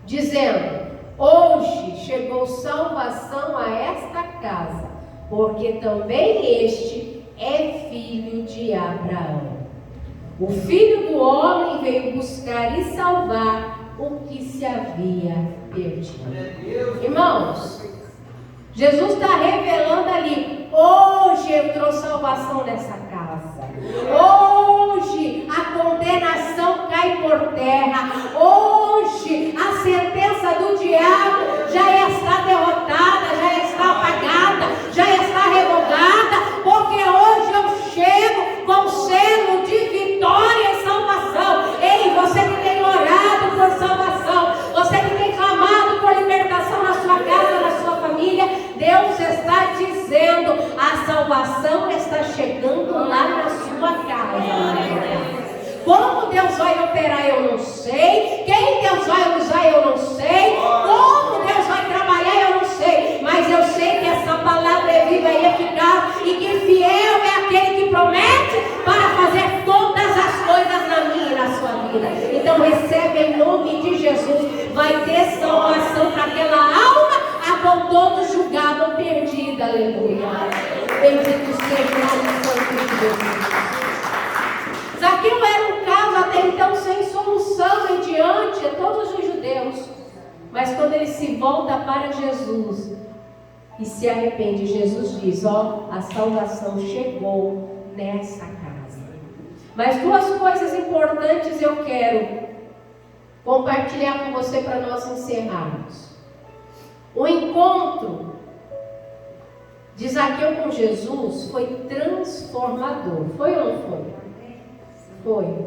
dizendo: hoje chegou salvação a esta casa, porque também este é filho de Abraão. O Filho do Homem veio buscar e salvar o que se havia perdido. Irmãos, Jesus está revelando ali: hoje entrou salvação nessa casa. Hoje a condenação cai por terra. Hoje a sentença do diabo já está derrotada, já está apagada, já está revogada, porque hoje eu chego com selo de vitória e salvação. Ei, você que tem orado por salvação, você que tem clamado por libertação na sua casa, na sua família, Deus está dizendo: a salvação está chegando lá na sua casa. Como Deus vai operar, eu não sei. Quem Deus vai usar, eu não sei. Como Deus vai trabalhar, eu não sei. Mas eu sei que essa palavra é viva e eficaz, e que fiel é aquele que promete para fazer todas as coisas na minha e na sua vida. Então recebe em nome de Jesus. Vai ter salvação para aquela alma a qual todos julgavam perdida. Aleluia. Bendito seja o nome santo de Deus. Zaqueu era um caso até então sem solução mediante a todos os judeus. Mas quando ele se volta para Jesus, e se arrepende. Jesus diz: ó, a salvação chegou nessa casa. Mas duas coisas importantes eu quero compartilhar com você para nós encerrarmos. O encontro de Zaqueu com Jesus foi transformador. Foi ou não foi? Foi.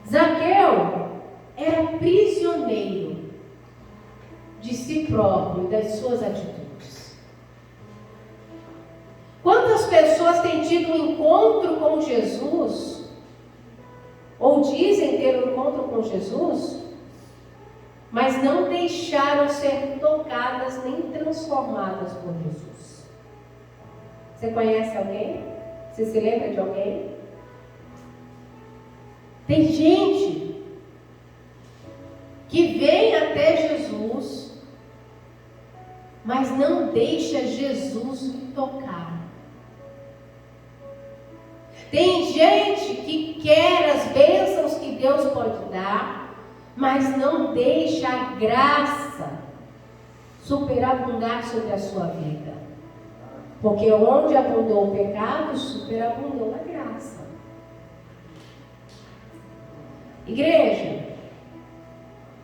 Zaqueu era prisioneiro de si próprio e das suas atitudes. Quantas pessoas têm tido um encontro com Jesus, ou dizem ter um encontro com Jesus, mas não deixaram ser tocadas nem transformadas por Jesus? Você conhece alguém? Você se lembra de alguém? Tem gente que vem até Jesus, mas não deixa Jesus lhe tocar. Tem gente que quer as bênçãos que Deus pode dar, mas não deixa a graça superabundar sobre a sua vida. Porque onde abundou o pecado, superabundou a graça. Igreja,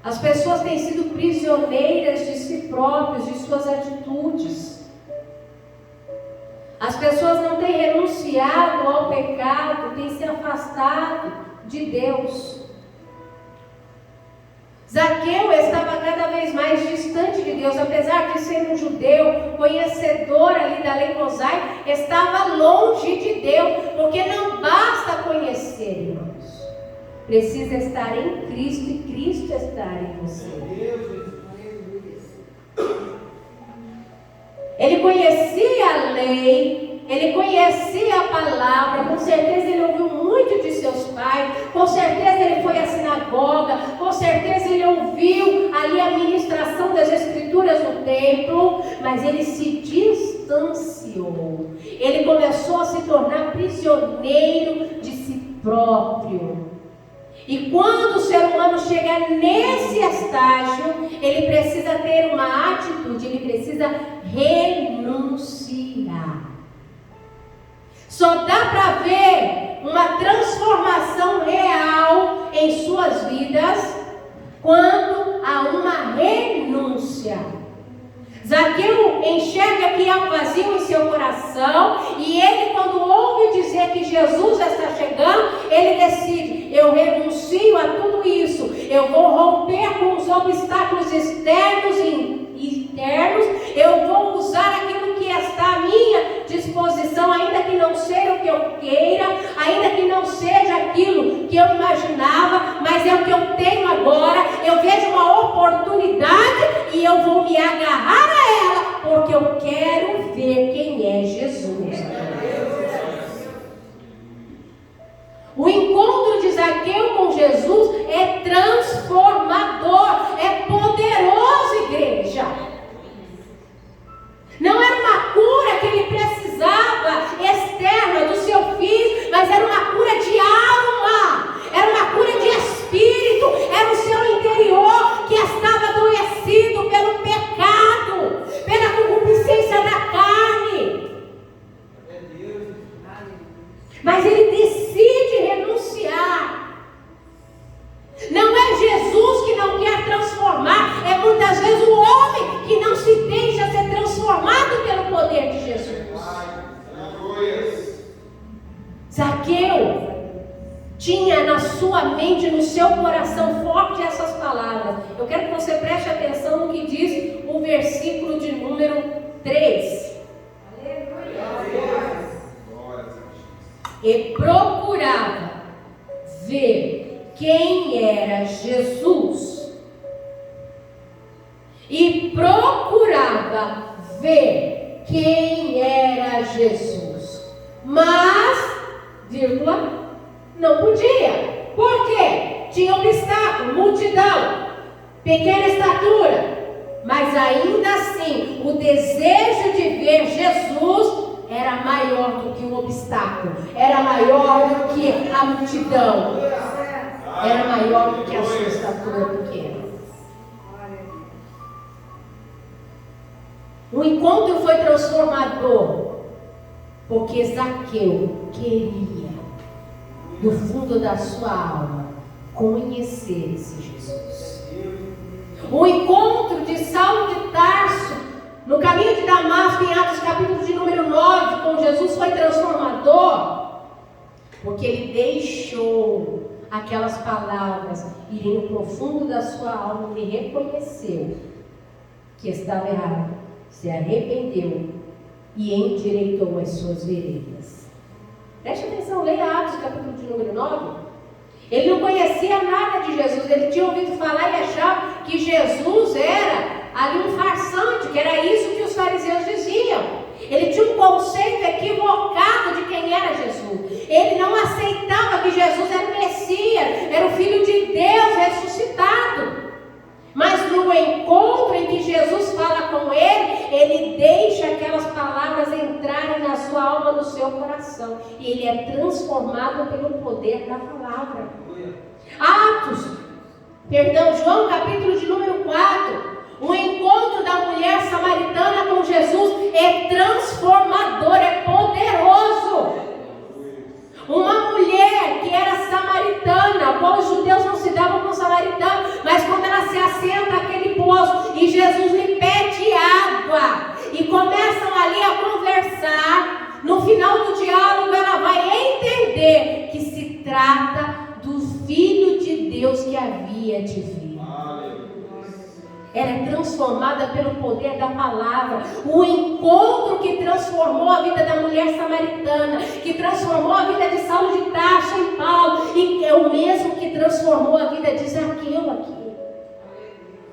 as pessoas têm sido prisioneiras de si próprias, de suas atitudes. As pessoas não têm renunciado ao pecado, têm se afastado de Deus. Zaqueu estava cada vez mais distante de Deus, apesar de ser um judeu, conhecedor ali da lei mosaica, estava longe de Deus, porque não basta conhecer, irmãos. Precisa estar em Cristo e Cristo estar em você. Ele conhecia a lei, ele conhecia a palavra, com certeza ele ouviu muito de seus pais, com certeza ele foi à sinagoga, com certeza ele ouviu ali a ministração das escrituras no templo, mas ele se distanciou. Ele começou a se tornar prisioneiro de si próprio. E quando o ser humano chega nesse estágio, ele precisa ter uma atitude, ele precisa renunciar. Só dá para ver uma transformação real em suas vidas quando há uma renúncia. Zaqueu enxerga que há um vazio em seu coração, e ele, quando ouve dizer que Jesus está chegando, ele decide: eu renuncio a tudo isso, eu vou romper com os obstáculos externos e internos, eu vou usar aquilo que está à minha disposição, ainda que não seja o que eu queira, ainda que não seja aquilo que eu imaginava, mas é o que eu tenho agora. Eu vejo uma oportunidade e eu vou me agarrar a ela, porque eu quero ver quem é Jesus. O encontro de Zaqueu com Jesus é transformador, é poderoso, igreja. Não era uma cura que ele precisava externa do seu filho, mas era uma cura de alma, era uma cura de espírito, era o seu interior que estava adoecido pelo pecado, pela concupiscência da carne. Mas ele decide renunciar. Não é Jesus que não quer transformar, é muitas vezes o homem que não se deixa ser transformado pelo poder de Jesus. Zaqueu tinha na sua mente, no seu coração forte essas palavras. Eu quero que você preste atenção no que diz o versículo de número 3. E procurava ver quem era Jesus. E procurava ver quem era Jesus. Mas, vírgula, não podia. Por quê? Tinha obstáculo, multidão, pequena estatura. Mas ainda assim, o desejo de ver Jesus era maior do que o obstáculo, era maior do que a multidão, era maior do que a sua estatura pequena. O O encontro foi transformador, porque Zaqueu queria, do fundo da sua alma, conhecer esse Jesus. O encontro de Saulo de Tarso, no caminho de Damasco, em Atos capítulo de número 9, com Jesus, foi transformador, porque ele deixou aquelas palavras irem no profundo da sua alma e reconheceu que estava errado, se arrependeu e endireitou as suas veredas. Preste atenção, leia Atos capítulo de número 9. Ele não conhecia nada de Jesus, ele tinha ouvido falar e achava que Jesus era ali um farsante, que era isso que os fariseus diziam. Ele tinha um conceito equivocado de quem era Jesus. Ele não aceitava que Jesus era o Messias, era o Filho de Deus ressuscitado. Mas no encontro em que Jesus fala com ele, ele deixa aquelas palavras entrarem na sua alma, no seu coração. E ele é transformado pelo poder da palavra. João capítulo de número 4. O encontro da mulher samaritana com Jesus é transformador, é poderoso. Uma mulher que era samaritana, qual os judeus não se davam com samaritano, mas quando ela se assenta àquele poço e Jesus lhe pede água e começam ali a conversar, no final do diálogo ela vai entender que se trata do Filho de Deus que havia de vir. Ela é transformada pelo poder da palavra. O encontro que transformou a vida da mulher samaritana, que transformou a vida de Saulo de Tarso em Paulo, e é o mesmo que transformou a vida de Zaqueu aqui.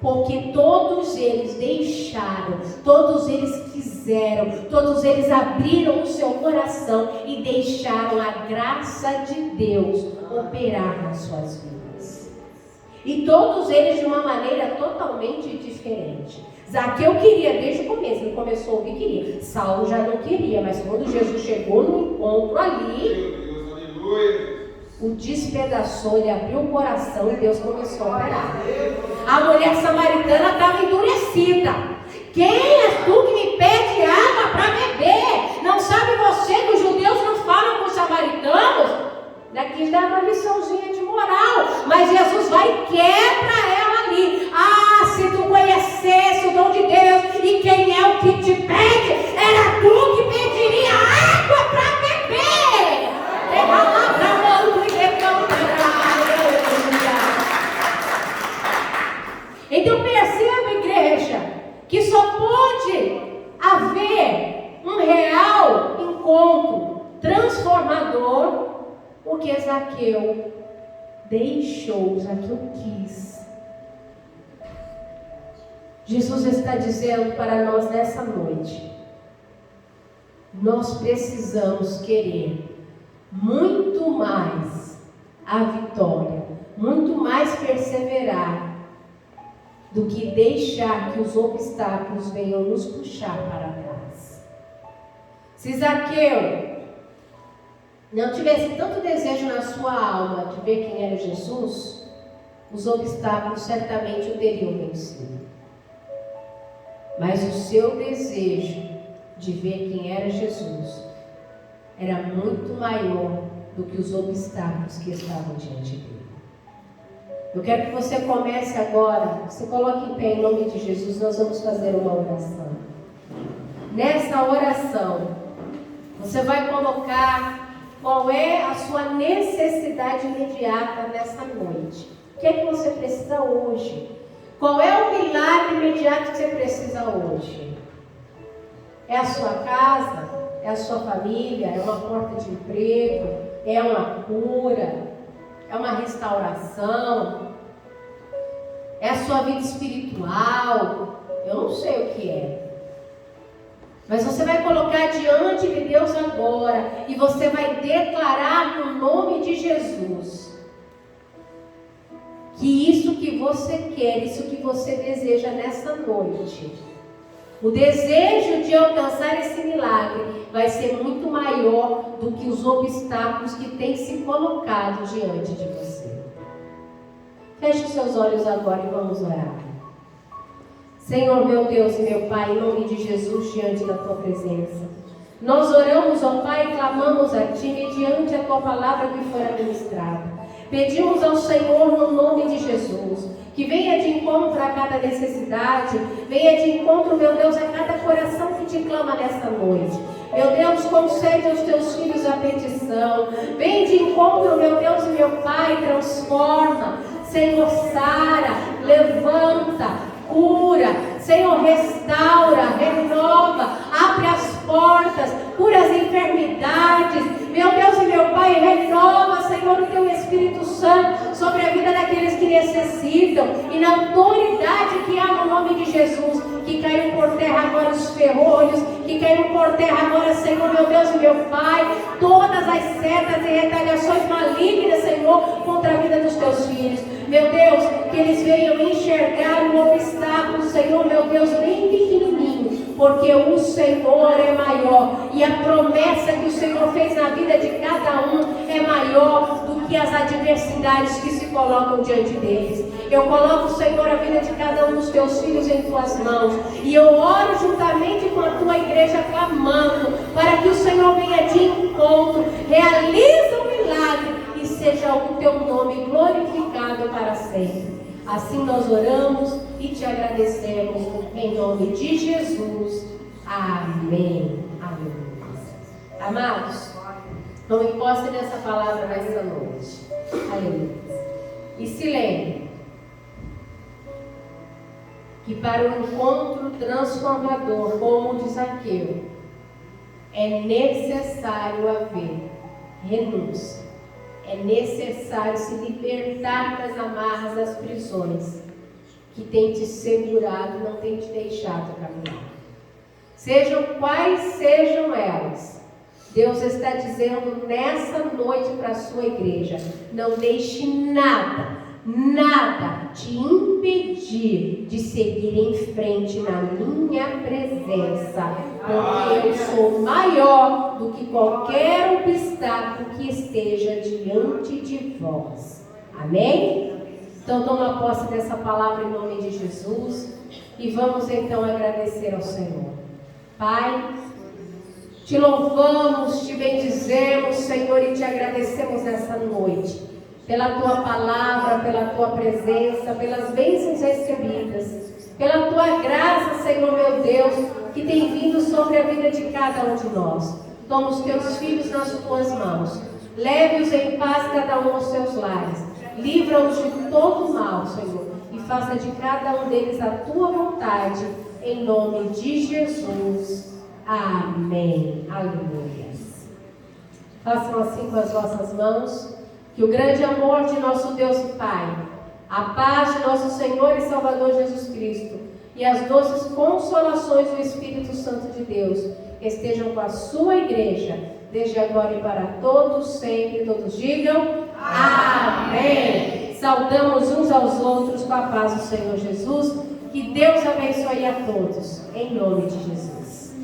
Porque todos eles deixaram, todos eles quiseram, todos eles abriram o seu coração e deixaram a graça de Deus operar nas suas vidas. E todos eles de uma maneira totalmente diferente. Zaqueu queria desde o começo, ele começou a ouvir, queria. Saulo já não queria, mas quando Jesus chegou no encontro ali, o despedaçou, ele abriu o coração e Deus começou a operar. A mulher samaritana estava endurecida. Quem és tu que me pede água para beber? Não sabe você que os judeus não falam com os samaritanos? Daqui dá uma liçãozinha de moral, mas Jesus vai e quebra ela ali. Ah, se tu conhecesse o dom de Deus e quem é o que te pede, era tu que pediria água para beber. Então perceba, igreja, que só pode haver um real encontro transformador porque Zaqueu deixou, Zaqueu quis. Jesus está dizendo para nós nessa noite, nós precisamos querer muito mais a vitória, muito mais perseverar, do que deixar que os obstáculos venham nos puxar para trás. Se Zaqueu não tivesse tanto desejo na sua alma de ver quem era Jesus, os obstáculos certamente o teriam vencido. Mas o seu desejo de ver quem era Jesus era muito maior do que os obstáculos que estavam diante dele. Eu quero que você comece agora, você coloque em pé em nome de Jesus, nós vamos fazer uma oração. Nessa oração, você vai colocar qual é a sua necessidade imediata nessa noite. O que é que você precisa hoje? Qual é o milagre imediato que você precisa hoje? É a sua casa? É a sua família? É uma porta de emprego? É uma cura? É uma restauração? É a sua vida espiritual? Eu não sei o que é. Mas você vai colocar diante de Deus agora e você vai declarar no nome de Jesus que isso que você quer, isso que você deseja nessa noite, o desejo de alcançar esse milagre vai ser muito maior do que os obstáculos que têm se colocado diante de você. Feche os seus olhos agora e vamos orar. Senhor, meu Deus e meu Pai, em nome de Jesus, diante da tua presença. Nós oramos, ó Pai, e clamamos a Ti mediante a Tua palavra que foi ministrada. Pedimos ao Senhor, no nome de Jesus, que venha de encontro a cada necessidade, venha de encontro, meu Deus, a cada coração que te clama nesta noite. Meu Deus, concede aos teus filhos a petição. Vem de encontro, meu Deus e meu Pai, transforma. Senhor, sara, levanta, cura. Senhor, restaura, renova, abre as portas, cura as enfermidades. Meu Deus e meu Pai, renova, Senhor, o teu Espírito Santo sobre a vida daqueles que necessitam. E na autoridade que há no nome de Jesus, que caiu por terra agora os ferrolhos, que caiu por terra agora, Senhor, meu Deus e meu Pai, todas as setas e retaliações malignas, Senhor, contra a vida dos teus filhos. Meu Deus, que eles venham enxergar o obstáculo, Senhor, meu Deus, bem pequenininho, porque o Senhor é maior e a promessa que o Senhor fez na vida de cada um é maior do que as adversidades que se colocam diante deles. Eu coloco, Senhor, a vida de cada um dos teus filhos em tuas mãos e eu oro juntamente com a tua igreja clamando para que o Senhor venha de encontro, realize o milagre e seja o teu nome glorificado para sempre. Assim nós oramos e te agradecemos em nome de Jesus. Amém. Amém. Amados, tome posse dessa palavra nessa noite. Aleluia. E se lembre que para o encontro transformador como o de Zaqueu, é necessário haver renúncia. É necessário se libertar das amarras, das prisões que tem te segurado e não tem te deixado caminhar. Sejam quais sejam elas, Deus está dizendo nessa noite para a sua igreja: não deixe nada te impedir de seguir em frente na minha presença, porque eu sou maior do que qualquer obstáculo que esteja diante de vós. Amém? Então toma posse dessa palavra em nome de Jesus e vamos então agradecer ao Senhor. Pai, te louvamos, te bendizemos, Senhor, e te agradecemos nessa noite pela tua palavra, pela tua presença, pelas bênçãos recebidas, pela tua graça, Senhor meu Deus, que tem vindo sobre a vida de cada um de nós. Toma os teus filhos nas tuas mãos, leve-os em paz cada um aos seus lares, livra-os de todo mal, Senhor, e faça de cada um deles a tua vontade, em nome de Jesus. Amém. Aleluia. Façam assim com as vossas mãos. Que o grande amor de nosso Deus e Pai, a paz de nosso Senhor e Salvador Jesus Cristo e as doces consolações do Espírito Santo de Deus estejam com a sua igreja, desde agora e para todos sempre. Todos digam amém. Saudamos uns aos outros com a paz do Senhor Jesus. Que Deus abençoe a todos, em nome de Jesus.